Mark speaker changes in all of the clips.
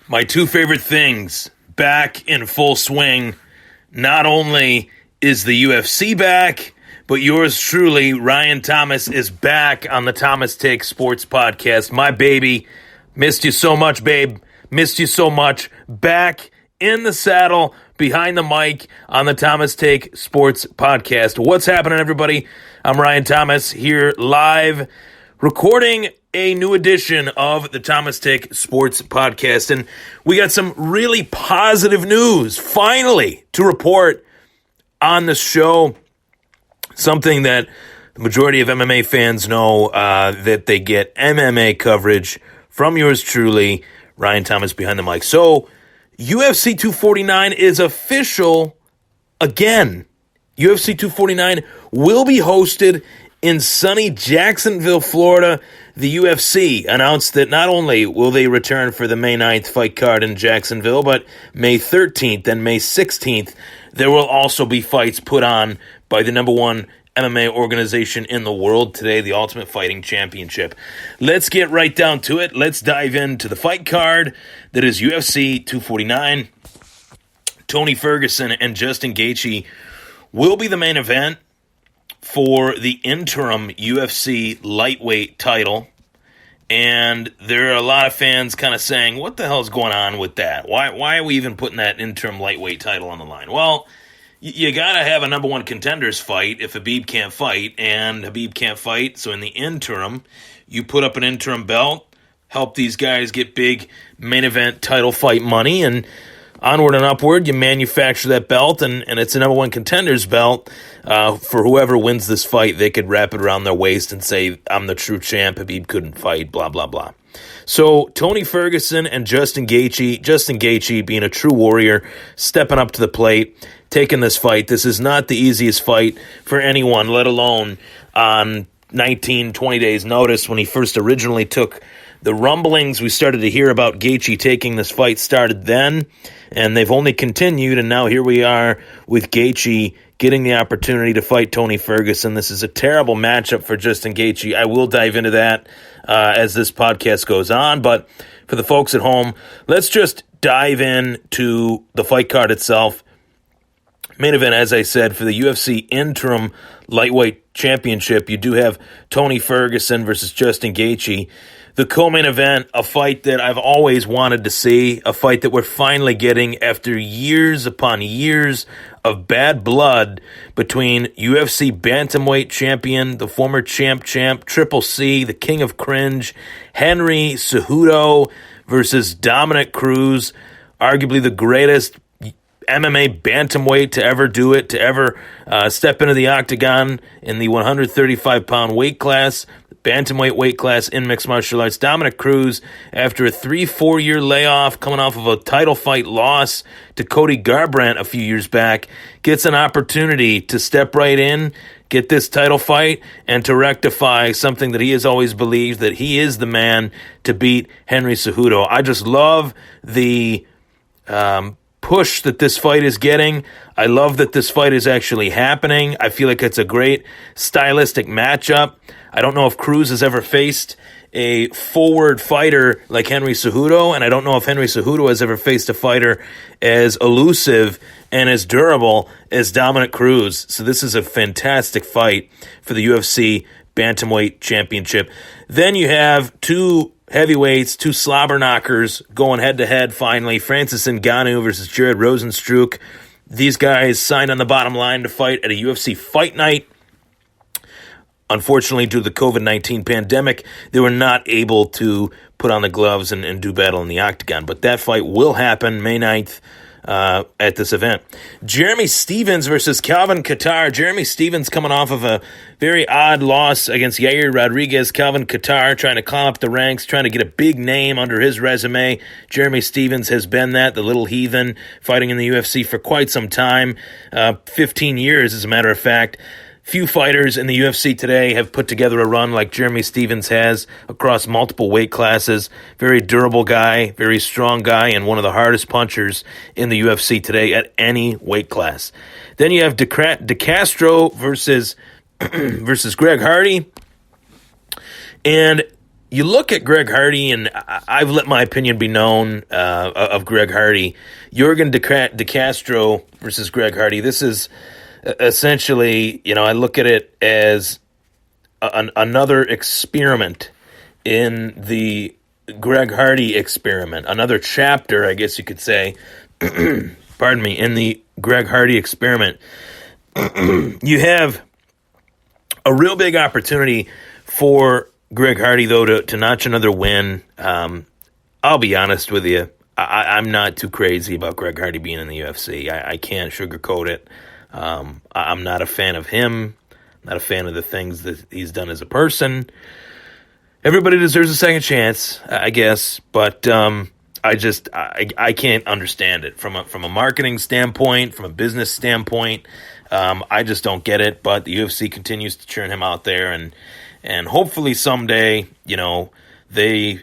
Speaker 1: My two favorite things back in full swing. Not only is the UFC back, but yours truly, Ryan Thomas, is back on the Thomas Take Sports Podcast. My baby, missed you so much, babe. Missed you so much. Back in the saddle, behind the mic on the Thomas Take Sports Podcast. What's happening, everybody? I'm Ryan Thomas here live, recording a new edition of the Thomas Take Sports Podcast. And we got some really positive news, finally, to report on the show. Something that the majority of MMA fans know, that they get MMA coverage from yours truly, Ryan Thomas, behind the mic. So, UFC 249 is official again. UFC 249 will be hosted in sunny Jacksonville, Florida. The UFC announced that not only will they return for the May 9th fight card in Jacksonville, but May 13th and May 16th, there will also be fights put on by the number one MMA organization in the world today, the Ultimate Fighting Championship. Let's get right down to it. Let's dive into the fight card that is UFC 249. Tony Ferguson and Justin Gaethje will be the main event for the interim UFC lightweight title. And there are a lot of fans kind of saying, what the hell is going on with that? Why are we even putting that interim lightweight title on the line? Well, you got to have a number one contenders fight if Khabib can't fight, and Khabib can't fight. So in the interim, you put up an interim belt, help these guys get big main event title fight money, and onward and upward, you manufacture that belt, and it's a number one contenders belt. For whoever wins this fight, they could wrap it around their waist and say, I'm the true champ, Khabib couldn't fight, blah, blah, blah. So Tony Ferguson and Justin Gaethje being a true warrior, stepping up to the plate, taking this fight. This is not the easiest fight for anyone, let alone on 19, 20 days notice when he first originally took the rumblings. We started to hear about Gaethje taking this fight started then, and they've only continued, and now here we are with Gaethje getting the opportunity to fight Tony Ferguson. This is a terrible matchup for Justin Gaethje. I will dive into that as this podcast goes on, but for the folks at home, let's just dive into the fight card itself. Main event, as I said, for the UFC interim lightweight championship, you do have Tony Ferguson versus Justin Gaethje. The co-main event, a fight that I've always wanted to see, a fight that we're finally getting after years upon years of bad blood between UFC bantamweight champion, the former champ, Triple C, the king of cringe, Henry Cejudo versus Dominick Cruz, arguably the greatest MMA bantamweight to ever do it, to ever step into the octagon in the 135-pound weight class, bantamweight weight class in mixed martial arts. Dominick Cruz, after a 3-4 year layoff, coming off of a title fight loss to Cody Garbrandt a few years back, gets an opportunity to step right in, get this title fight, and to rectify something that he has always believed, that he is the man to beat Henry Cejudo. I just love the push that this fight is getting. I love that this fight is actually happening. I feel like it's a great stylistic matchup. I don't know if Cruz has ever faced a forward fighter like Henry Cejudo, and I don't know if Henry Cejudo has ever faced a fighter as elusive and as durable as Dominick Cruz. So this is a fantastic fight for the UFC Bantamweight Championship. Then you have two heavyweights, two slobber knockers going head-to-head finally. Francis Ngannou versus Jared Rozenstruik. These guys signed on the bottom line to fight at a UFC Fight Night. Unfortunately, due to the COVID-19 pandemic, they were not able to put on the gloves and do battle in the octagon. But that fight will happen May 9th at this event. Jeremy Stephens versus Calvin Kattar. Jeremy Stephens coming off of a very odd loss against Yair Rodriguez. Calvin Kattar trying to climb up the ranks, trying to get a big name under his resume. Jeremy Stephens has been that, the little heathen, fighting in the UFC for quite some time, 15 years as a matter of fact. Few fighters in the UFC today have put together a run like Jeremy Stephens has across multiple weight classes. Very durable guy, very strong guy, and one of the hardest punchers in the UFC today at any weight class. Then you have De Castro versus Greg Hardy. And you look at Greg Hardy, and I've let my opinion be known of Greg Hardy. Jorgen De Castro versus Greg Hardy. This is essentially, I look at it as another experiment in the Greg Hardy experiment, another chapter, I guess you could say, pardon me, in the Greg Hardy experiment. You have a real big opportunity for Greg Hardy, though, to notch another win. I'll be honest with you. I'm not too crazy about Greg Hardy being in the UFC. I can't sugarcoat it. I'm not a fan of him. Not a fan of the things that he's done as a person. Everybody deserves a second chance, I guess, but I can't understand it from a marketing standpoint, from a business standpoint. I just don't get it. But the UFC continues to churn him out there, and hopefully someday, they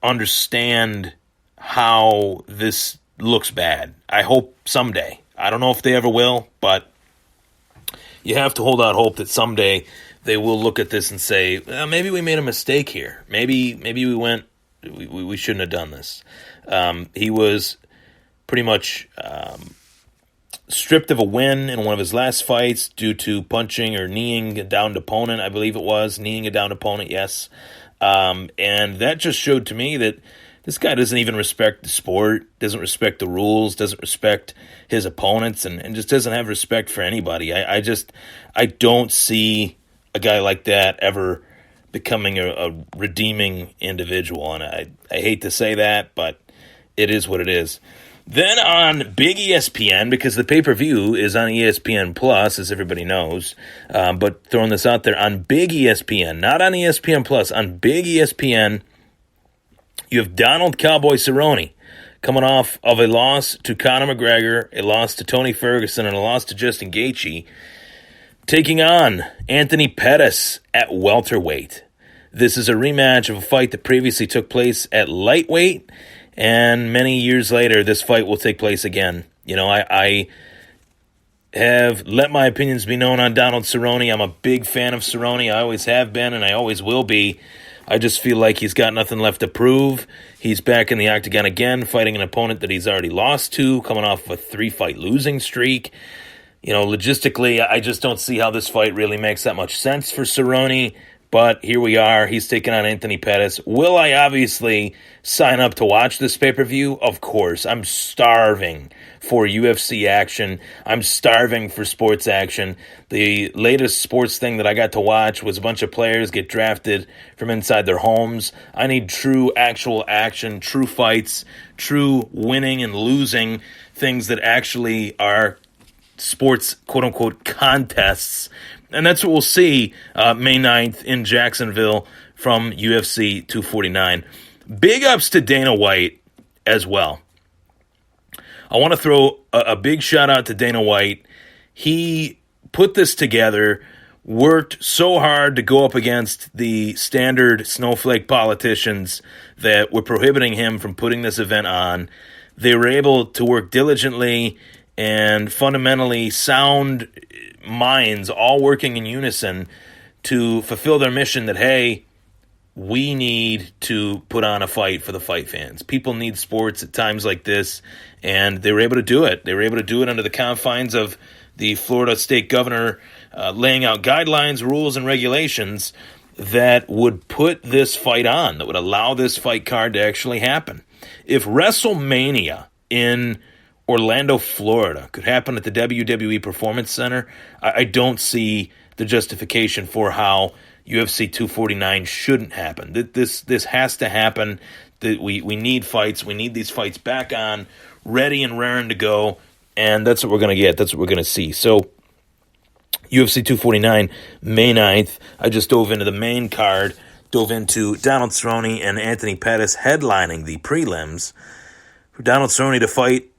Speaker 1: understand how this looks bad. I hope someday. I don't know if they ever will, but you have to hold out hope that someday they will look at this and say, well, maybe we made a mistake here. Maybe we shouldn't have done this. He was pretty much stripped of a win in one of his last fights due to punching or kneeing a downed opponent, I believe it was. Kneeing a downed opponent, yes. And that just showed to me that this guy doesn't even respect the sport, doesn't respect the rules, doesn't respect his opponents, and just doesn't have respect for anybody. I don't see a guy like that ever becoming a redeeming individual. And I hate to say that, but it is what it is. Then on Big ESPN, because the pay-per-view is on ESPN Plus, as everybody knows, but throwing this out there, on Big ESPN, not on ESPN Plus, on Big ESPN, you have Donald Cowboy Cerrone coming off of a loss to Conor McGregor, a loss to Tony Ferguson, and a loss to Justin Gaethje, taking on Anthony Pettis at welterweight. This is a rematch of a fight that previously took place at lightweight, and many years later, this fight will take place again. I have let my opinions be known on Donald Cerrone. I'm a big fan of Cerrone. I always have been, and I always will be. I just feel like he's got nothing left to prove. He's back in the octagon again, fighting an opponent that he's already lost to, coming off of a 3-fight losing streak. Logistically, I just don't see how this fight really makes that much sense for Cerrone. But here we are. He's taking on Anthony Pettis. Will I obviously sign up to watch this pay-per-view? Of course. I'm starving for UFC action. I'm starving for sports action. The latest sports thing that I got to watch was a bunch of players get drafted from inside their homes. I need true, actual action, true fights, true winning and losing, things that actually are sports, quote-unquote, contests. And that's what we'll see May 9th in Jacksonville from UFC 249. Big ups to Dana White as well. I want to throw a big shout out to Dana White. He put this together, worked so hard to go up against the standard snowflake politicians that were prohibiting him from putting this event on. They were able to work diligently and fundamentally sound minds all working in unison to fulfill their mission that, hey, we need to put on a fight for the fight fans. People need sports at times like this, and they were able to do it. They were able to do it under the confines of the Florida state governor laying out guidelines, rules, and regulations that would put this fight on, that would allow this fight card to actually happen. If WrestleMania in Orlando, Florida could happen at the WWE Performance Center, I don't see the justification for how UFC 249 shouldn't happen. This has to happen. We need fights. We need these fights back on, ready and raring to go, and that's what we're going to get. That's what we're going to see. So UFC 249, May 9th, I just dove into the main card, dove into Donald Cerrone and Anthony Pettis headlining the prelims. For Donald Cerrone to fight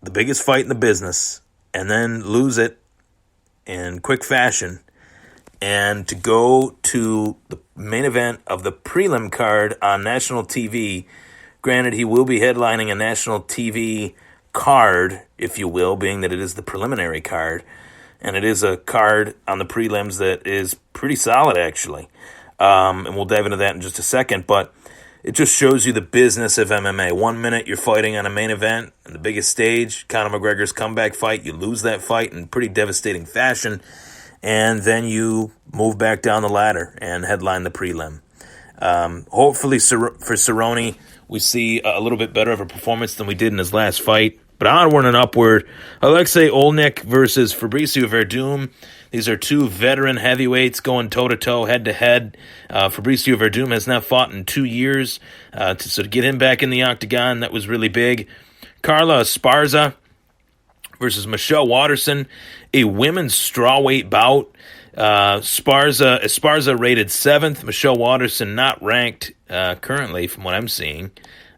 Speaker 1: the biggest fight in the business and then lose it in quick fashion, and to go to the main event of the prelim card on national TV. Granted, he will be headlining a national TV card, if you will, being that it is the preliminary card, and it is a card on the prelims that is pretty solid, actually. And we'll dive into that in just a second, but it just shows you the business of MMA. 1 minute you're fighting on a main event on the biggest stage, Conor McGregor's comeback fight. You lose that fight in pretty devastating fashion, and then you move back down the ladder and headline the prelim. Hopefully for Cerrone, we see a little bit better of a performance than we did in his last fight. But onward and upward, Alexei Olnik versus Fabricio Verdum. These are two veteran heavyweights going toe-to-toe, head-to-head. Fabricio Verdum has not fought in 2 years. So to get him back in the octagon, that was really big. Carla Esparza versus Michelle Waterson, a women's strawweight bout. Esparza rated 7th. Michelle Waterson not ranked currently from what I'm seeing.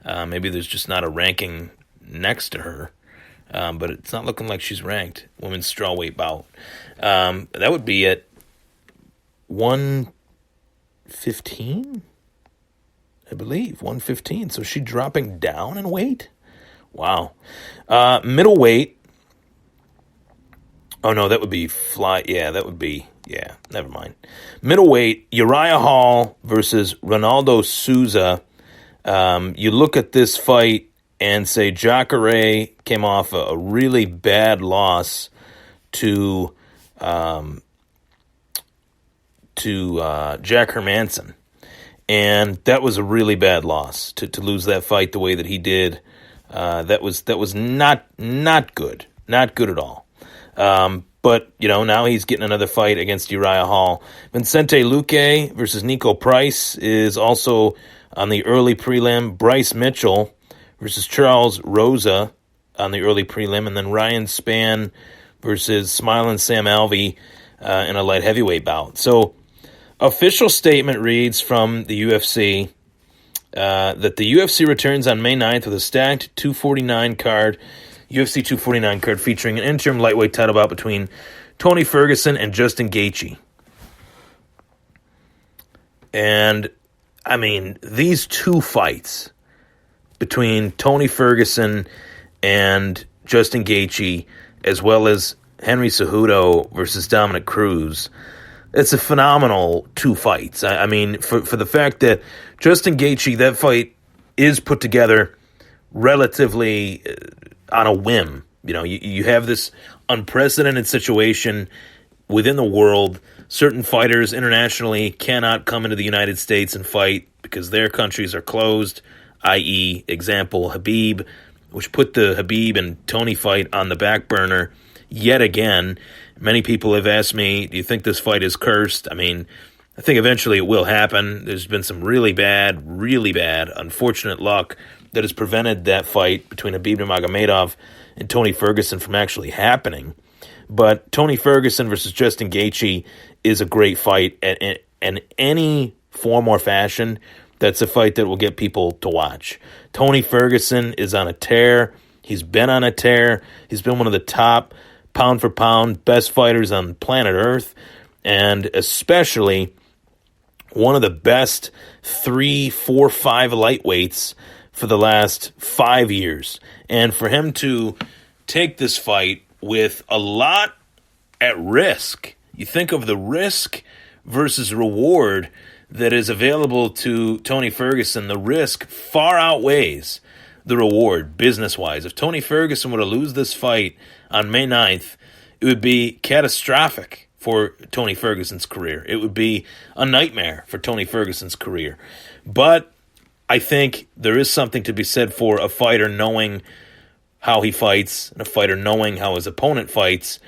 Speaker 1: Maybe there's just not a ranking next to her, but it's not looking like she's ranked. Women's strawweight bout. That would be at 115, I believe, 115. So she's dropping down in weight. Wow. Middleweight. Oh no, that would be never mind. Middleweight, Uriah Hall versus Ronaldo Souza. You look at this fight and say Jacare came off a really bad loss to Jack Hermanson. And that was a really bad loss to lose that fight the way that he did. That was not good. Not good at all. But, now he's getting another fight against Uriah Hall. Vincente Luque versus Nico Price is also on the early prelim. Bryce Mitchell versus Charles Rosa on the early prelim. And then Ryan Spann versus Smiling Sam Alvey in a light heavyweight bout. So, official statement reads from the UFC that the UFC returns on May 9th with a stacked 249 card. UFC 249 card featuring an interim lightweight title bout between Tony Ferguson and Justin Gaethje. And, these two fights between Tony Ferguson and Justin Gaethje, as well as Henry Cejudo versus Dominic Cruz, it's a phenomenal two fights. For the fact that Justin Gaethje, that fight is put together relatively on a whim. You have this unprecedented situation within the world. Certain fighters internationally cannot come into the United States and fight because their countries are closed, i.e., example, Habib, which put the Habib and Tony fight on the back burner yet again. Many people have asked me, do you think this fight is cursed? I think eventually it will happen. There's been some really bad, unfortunate luck that has prevented that fight between Habib Nurmagomedov and Tony Ferguson from actually happening. But Tony Ferguson versus Justin Gaethje is a great fight. In any form or fashion, that's a fight that will get people to watch. Tony Ferguson is on a tear. He's been on a tear. He's been one of the top pound-for-pound best fighters on planet Earth, and especially one of the best 3, 4, 5 lightweights for the last 5 years. And for him to take this fight with a lot at risk, you think of the risk versus reward that is available to Tony Ferguson. The risk far outweighs the reward business-wise. If Tony Ferguson were to lose this fight on May 9th, it would be catastrophic for Tony Ferguson's career. It would be a nightmare for Tony Ferguson's career. But I think there is something to be said for a fighter knowing how he fights and a fighter knowing how his opponent fights.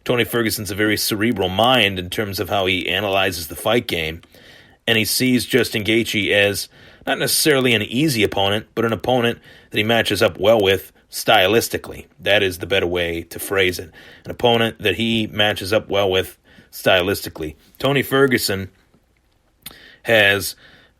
Speaker 1: Tony Ferguson's a very cerebral mind in terms of how he analyzes the fight game. And he sees Justin Gaethje as not necessarily an easy opponent, but an opponent that he matches up well with stylistically. That is the better way to phrase it. An opponent that he matches up well with stylistically. Tony Ferguson has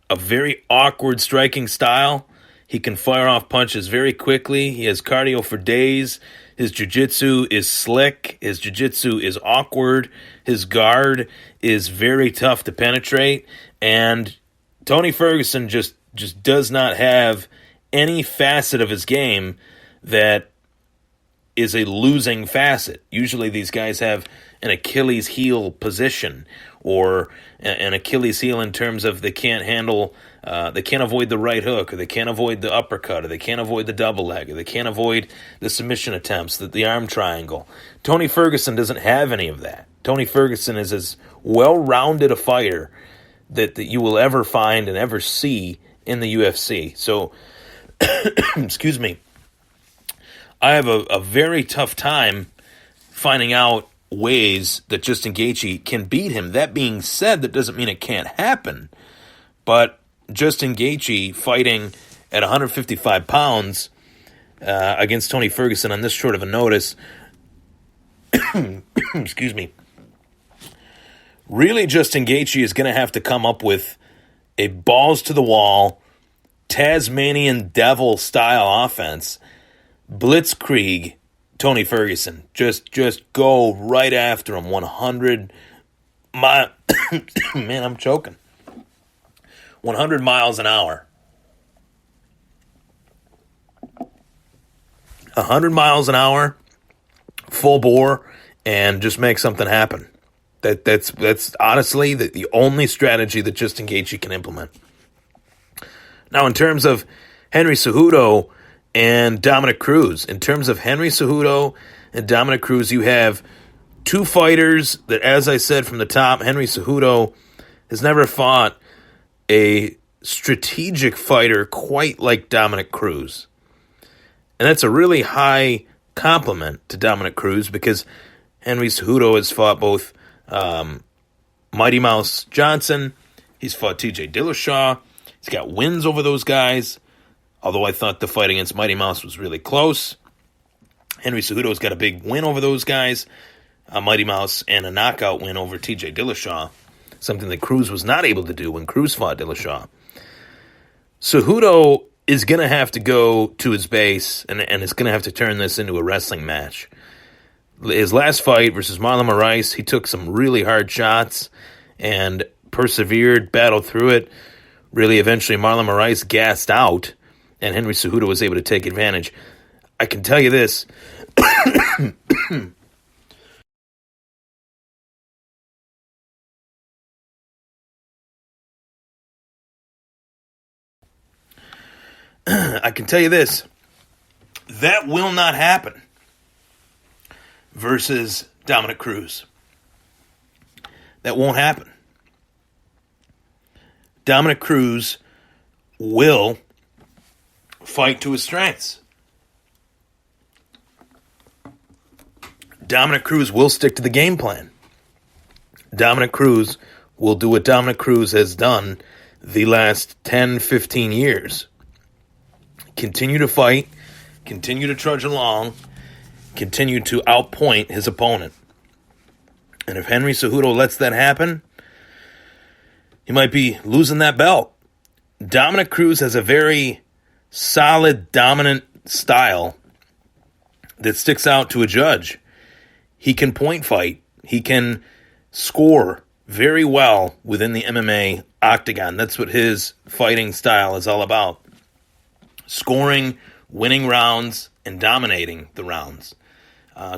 Speaker 1: a very awkward striking style. He can fire off punches very quickly. He has cardio for days. His jiu-jitsu is slick. His jiu-jitsu is awkward. His guard is very tough to penetrate. And Tony Ferguson just does not have any facet of his game that is a losing facet. Usually these guys have an Achilles heel position, or an Achilles heel in terms of they can't handle, they can't avoid the right hook, or they can't avoid the uppercut, or they can't avoid the double leg, or they can't avoid the submission attempts, the arm triangle. Tony Ferguson doesn't have any of that. Tony Ferguson is as well-rounded a fighter that you will ever find and ever see in the UFC. So, excuse me, I have a very tough time finding out ways that Justin Gaethje can beat him. That being said, that doesn't mean it can't happen. But Justin Gaethje fighting at 155 pounds against Tony Ferguson on this short of a notice, excuse me, really Justin Gaethje is going to have to come up with a balls-to-the-wall, Tasmanian devil-style offense, blitzkrieg Tony Ferguson. Just go right after him. 100 man, I'm choking. 100 miles an hour. 100 miles an hour, full bore, and just make something happen. That's honestly the only strategy that Justin Gaethje can implement. Now, in terms of Henry Cejudo and Dominic Cruz. In terms of Henry Cejudo and Dominic Cruz, you have two fighters that, as I said from the top, Henry Cejudo has never fought a strategic fighter quite like Dominic Cruz. And that's a really high compliment to Dominic Cruz, because Henry Cejudo has fought both Mighty Mouse Johnson, he's fought TJ Dillashaw, he's got wins over those guys. Although I thought the fight against Mighty Mouse was really close. Henry Cejudo's got a big win over those guys. Mighty Mouse, and a knockout win over TJ Dillashaw. Something that Cruz was not able to do when Cruz fought Dillashaw. Cejudo is going to have to go to his base, and is going to have to turn this into a wrestling match. His last fight versus Marlon Moraes, he took some really hard shots and persevered, battled through it. Really, eventually Marlon Moraes gassed out, and Henry Cejudo was able to take advantage. I can tell you this. I can tell you this. That will not happen versus Dominic Cruz. That won't happen. Dominic Cruz will fight to his strengths. Dominic Cruz will stick to the game plan. Dominic Cruz will do what Dominic Cruz has done the last 10, 15 years. Continue to fight, continue to trudge along, continue to outpoint his opponent. And if Henry Cejudo lets that happen, he might be losing that belt. Dominic Cruz has a very solid, dominant style that sticks out to a judge. He can point fight. He can score very well within the MMA octagon. That's what his fighting style is all about. Scoring, winning rounds, and dominating the rounds.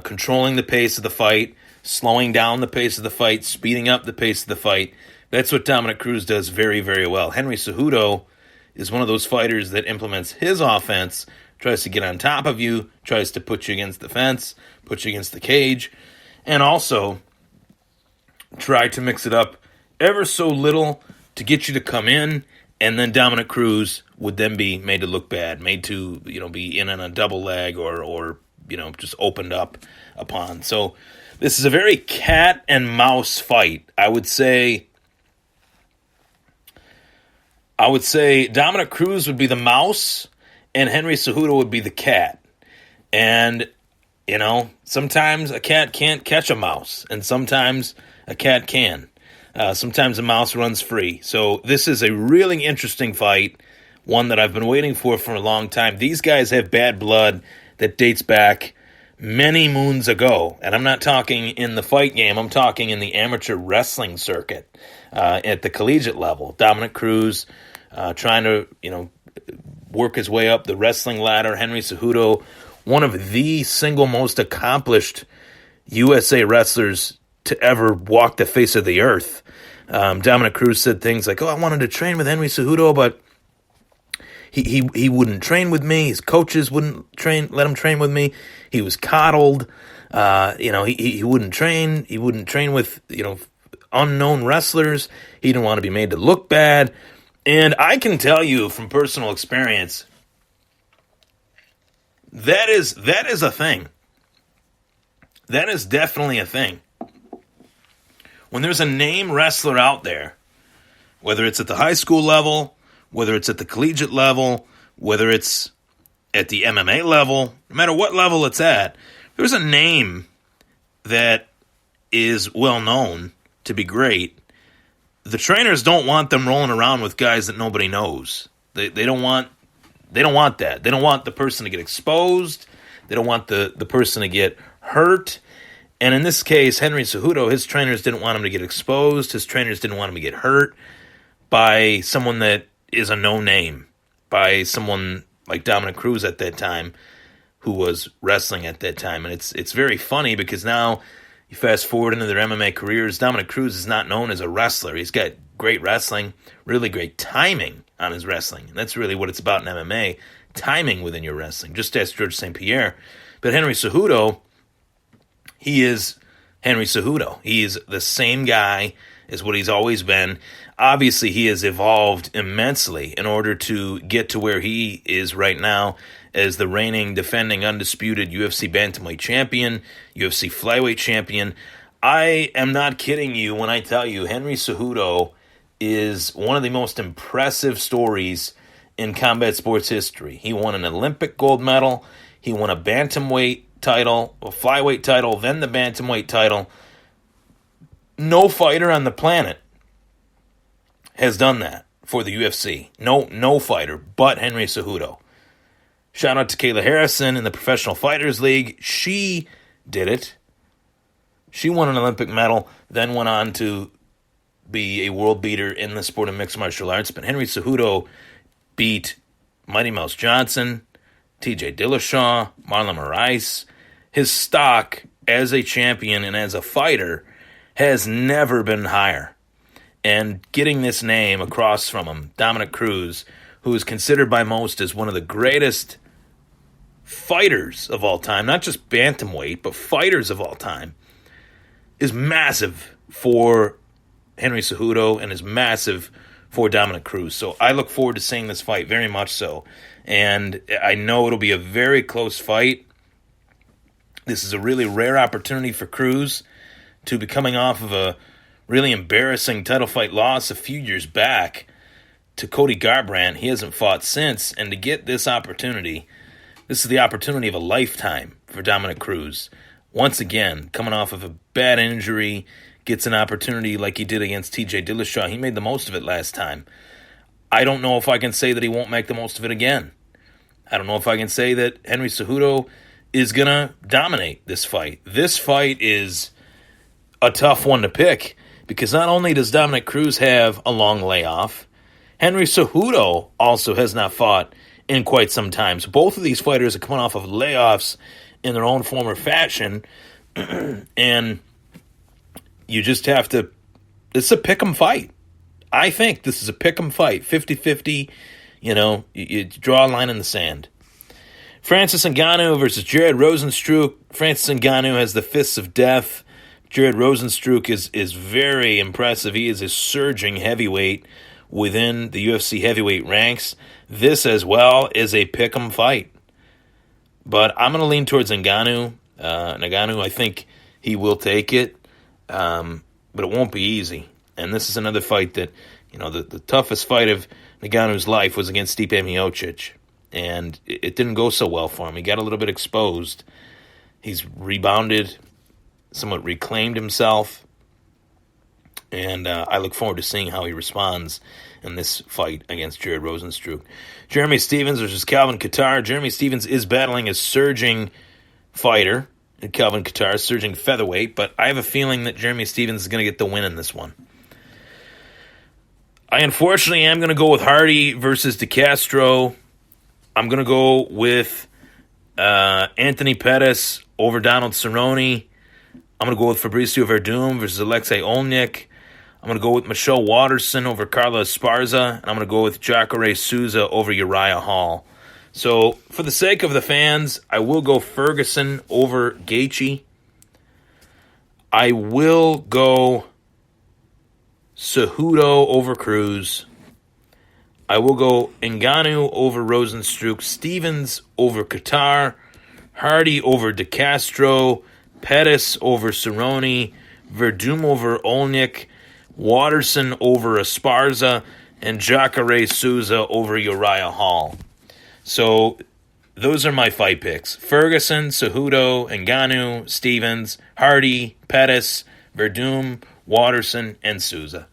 Speaker 1: Controlling the pace of the fight, slowing down the pace of the fight, speeding up the pace of the fight. That's what Dominic Cruz does very, very well. Henry Cejudo is one of those fighters that implements his offense, tries to get on top of you, tries to put you against the fence, put you against the cage, and also try to mix it up ever so little to get you to come in, and then Dominic Cruz would then be made to look bad, made to, be in on a double leg or just opened up upon. So this is a very cat and mouse fight. I would say Dominic Cruz would be the mouse and Henry Cejudo would be the cat. And, sometimes a cat can't catch a mouse, and sometimes a cat can. Sometimes a mouse runs free. So this is a really interesting fight, one that I've been waiting for a long time. These guys have bad blood that dates back many moons ago. And I'm not talking in the fight game. I'm talking in the amateur wrestling circuit at the collegiate level. Dominic Cruz trying to, work his way up the wrestling ladder. Henry Cejudo one of the single most accomplished USA wrestlers to ever walk the face of the earth. Dominic Cruz said things like, I wanted to train with Henry Cejudo, but he wouldn't train with me. His coaches wouldn't let him train with me. He was coddled. He wouldn't train. He wouldn't train with, unknown wrestlers. He didn't want to be made to look bad. And I can tell you from personal experience, that is a thing. That is definitely a thing. When there's a name wrestler out there, whether it's at the high school level, whether it's at the collegiate level, whether it's at the MMA level, no matter what level it's at, there's a name that is well known to be great. The trainers don't want them rolling around with guys that nobody knows. They don't want that. They don't want the person to get exposed. They don't want the person to get hurt. And in this case, Henry Cejudo, his trainers didn't want him to get exposed. His trainers didn't want him to get hurt by someone that is a no-name, by someone like Dominic Cruz at that time, who was wrestling at that time. And it's very funny because now you fast forward into their MMA careers, Dominic Cruz is not known as a wrestler. He's got great wrestling, really great timing on his wrestling. And that's really what it's about in MMA, timing within your wrestling. Just ask George St. Pierre. But Henry Cejudo, he is Henry Cejudo. He is the same guy as what he's always been. Obviously, he has evolved immensely in order to get to where he is right now as the reigning, defending, undisputed UFC bantamweight champion, UFC flyweight champion. I am not kidding you when I tell you Henry Cejudo is one of the most impressive stories in combat sports history. He won an Olympic gold medal. He won a bantamweight title, a flyweight title, then the bantamweight title. No fighter on the planet has done that for the UFC. No fighter but Henry Cejudo. Shout out to Kayla Harrison in the Professional Fighters League. She did it. She won an Olympic medal, then went on to be a world beater in the sport of mixed martial arts. But Henry Cejudo beat Mighty Mouse Johnson, TJ Dillashaw, Marlon Moraes. His stock as a champion and as a fighter has never been higher. And getting this name across from him, Dominic Cruz, who is considered by most as one of the greatest fighters of all time, not just bantamweight, but fighters of all time, is massive for Henry Cejudo and is massive for Dominic Cruz. So I look forward to seeing this fight very much so. And I know it'll be a very close fight. This is a really rare opportunity for Cruz to be coming off of a really embarrassing title fight loss a few years back to Cody Garbrandt. He hasn't fought since. And to get this opportunity, this is the opportunity of a lifetime for Dominic Cruz. Once again, coming off of a bad injury, gets an opportunity like he did against TJ Dillashaw. He made the most of it last time. I don't know if I can say that he won't make the most of it again. I don't know if I can say that Henry Cejudo is going to dominate this fight. This fight is a tough one to pick because not only does Dominic Cruz have a long layoff, Henry Cejudo also has not fought in quite some time. So both of these fighters are coming off of layoffs in their own form or fashion, and you just have to, it's a pick'em fight. I think this is a pick'em fight, 50-50, you draw a line in the sand. Francis Ngannou versus Jared Rozenstruik. Francis Ngannou has the fists of death. Jared Rozenstruik is very impressive. He is a surging heavyweight within the UFC heavyweight ranks. This as well is a pick'em fight. But I'm going to lean towards Ngannou. Ngannou, I think he will take it, but it won't be easy. And this is another fight that, the toughest fight of Ngannou's life was against Stipe Miocic. And it didn't go so well for him. He got a little bit exposed. He's rebounded, somewhat reclaimed himself. And I look forward to seeing how he responds in this fight against Jared Rozenstruik. Jeremy Stephens versus Calvin Kattar. Jeremy Stephens is battling a surging fighter, Calvin Kattar, surging featherweight, but I have a feeling that Jeremy Stephens is going to get the win in this one. I unfortunately am going to go with Hardy versus DeCastro. I'm going to go with Anthony Pettis over Donald Cerrone. I'm going to go with Fabricio Verdum versus Alexei Olnik. I'm going to go with Michelle Watterson over Carla Esparza. And I'm going to go with Jacare Souza over Uriah Hall. So, for the sake of the fans, I will go Ferguson over Gaethje. I will go Cejudo over Cruz. I will go Ngannou over Rosenstruck. Stevens over Qatar. Hardy over De Castro. Pettis over Cerrone. Verdum over Olnik. Watterson over Esparza. And Jacare Souza over Uriah Hall. So, those are my fight picks. Ferguson, Cejudo, Ngannou, Stevens, Hardy, Pettis, Verdum, Watterson, and Souza.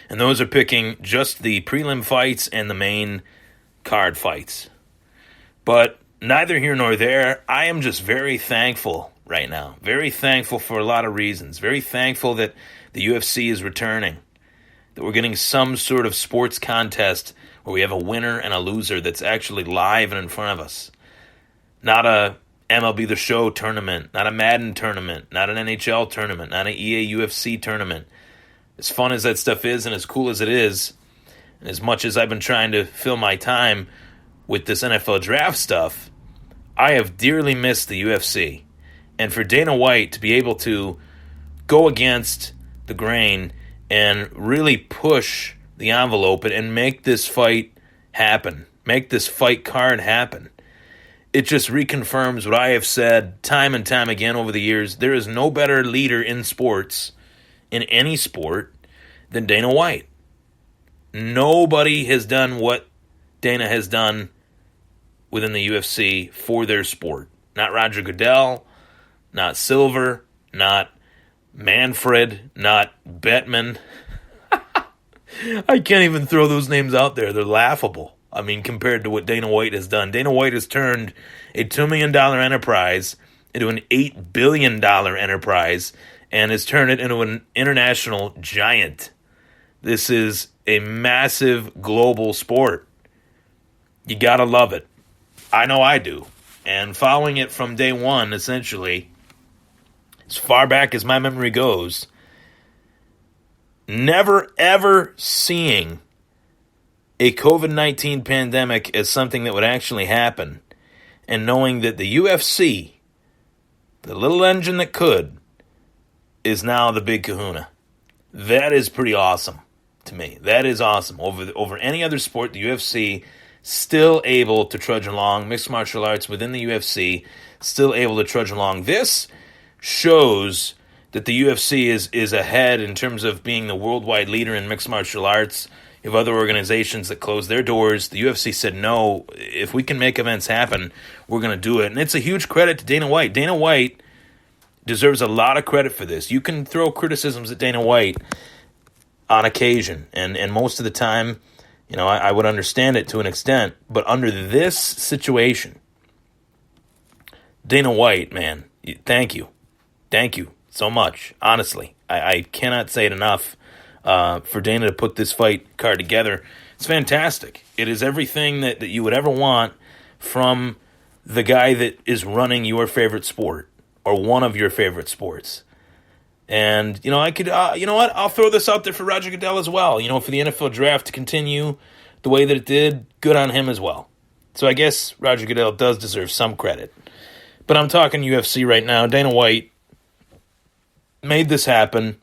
Speaker 1: And those are picking just the prelim fights and the main card fights. But neither here nor there. I am just very thankful right now. Very thankful for a lot of reasons. Very thankful that the UFC is returning. That we're getting some sort of sports contest where we have a winner and a loser that's actually live and in front of us. Not a MLB The Show tournament, not a Madden tournament, not an NHL tournament, not an EA UFC tournament. As fun as that stuff is and as cool as it is, and as much as I've been trying to fill my time with this NFL draft stuff, I have dearly missed the UFC. And for Dana White to be able to go against the grain and really push the envelope and make this fight happen, make this fight card happen, it just reconfirms what I have said time and time again over the years. There is no better leader in sports, in any sport, than Dana White. Nobody has done what Dana has done within the UFC for their sport. Not Roger Goodell, not Silver, not Manfred, not Bettman. I can't even throw those names out there. They're laughable. I mean, compared to what Dana White has done. Dana White has turned a $2 million enterprise into an $8 billion enterprise and has turned it into an international giant. This is a massive global sport. You gotta love it. I know I do. And following it from day one, essentially, as far back as my memory goes, never ever seeing a COVID-19 pandemic as something that would actually happen, and knowing that the UFC, the little engine that could, is now the big kahuna. That is pretty awesome to me. That is awesome. Over any other sport, the UFC still able to trudge along. Mixed martial arts within the UFC still able to trudge along. This shows that the UFC is ahead in terms of being the worldwide leader in mixed martial arts. You have other organizations that close their doors. The UFC said, no, if we can make events happen, we're going to do it. And it's a huge credit to Dana White. Dana White deserves a lot of credit for this. You can throw criticisms at Dana White on occasion, and most of the time, you know, I would understand it to an extent. But under this situation, Dana White, man, thank you. Thank you so much. Honestly, I cannot say it enough. For Dana to put this fight card together, it's fantastic. It is everything that you would ever want from the guy that is running your favorite sport or one of your favorite sports. And, you know, I could, you know what? I'll throw this out there for Roger Goodell as well. You know, for the NFL draft to continue the way that it did, good on him as well. So I guess Roger Goodell does deserve some credit. But I'm talking UFC right now. Dana White made this happen.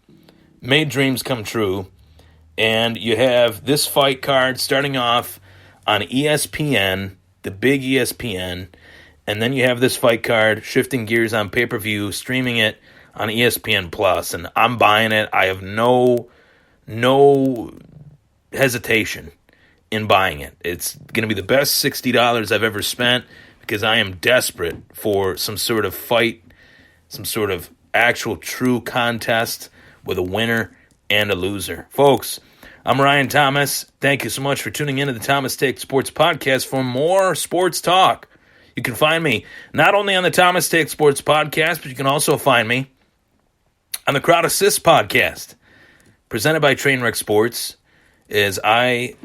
Speaker 1: Made dreams come true, and you have this fight card starting off on ESPN, the big ESPN, and then you have this fight card shifting gears on pay-per-view, streaming it on ESPN Plus, and I'm buying it. I have no hesitation in buying it. It's going to be the best $60 I've ever spent because I am desperate for some sort of fight, some sort of actual true contest with a winner and a loser. Folks, I'm Ryan Thomas. Thank you so much for tuning in to the Thomas Take Sports Podcast for more sports talk. You can find me not only on the Thomas Take Sports Podcast, but you can also find me on the Crowd Assist Podcast, presented by Trainwreck Sports, as I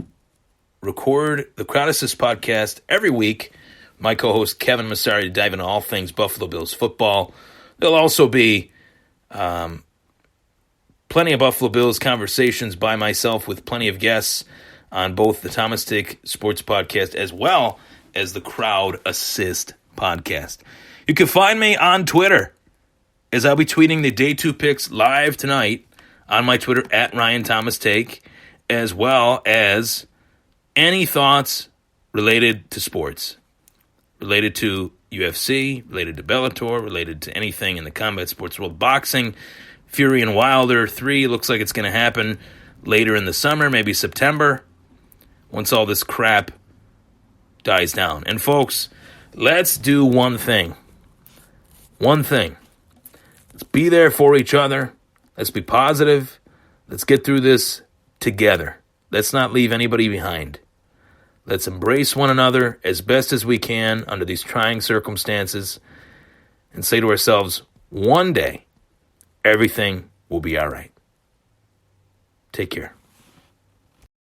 Speaker 1: record the Crowd Assist Podcast every week my co-host Kevin Massari to dive into all things Buffalo Bills football. There'll also be plenty of Buffalo Bills conversations by myself with plenty of guests on both the Thomas Tick Sports Podcast as well as the Crowd Assist Podcast. You can find me on Twitter as I'll be tweeting the Day 2 picks live tonight on my Twitter at Ryan Thomas Take, as well as any thoughts related to sports, related to UFC, related to Bellator, related to anything in the combat sports world. Boxing, Fury and Wilder 3 looks like it's going to happen later in the summer, maybe September, once all this crap dies down. And folks, let's do one thing. One thing. Let's be there for each other. Let's be positive. Let's get through this together. Let's not leave anybody behind. Let's embrace one another as best as we can under these trying circumstances and say to ourselves, one day, everything will be all right. Take care.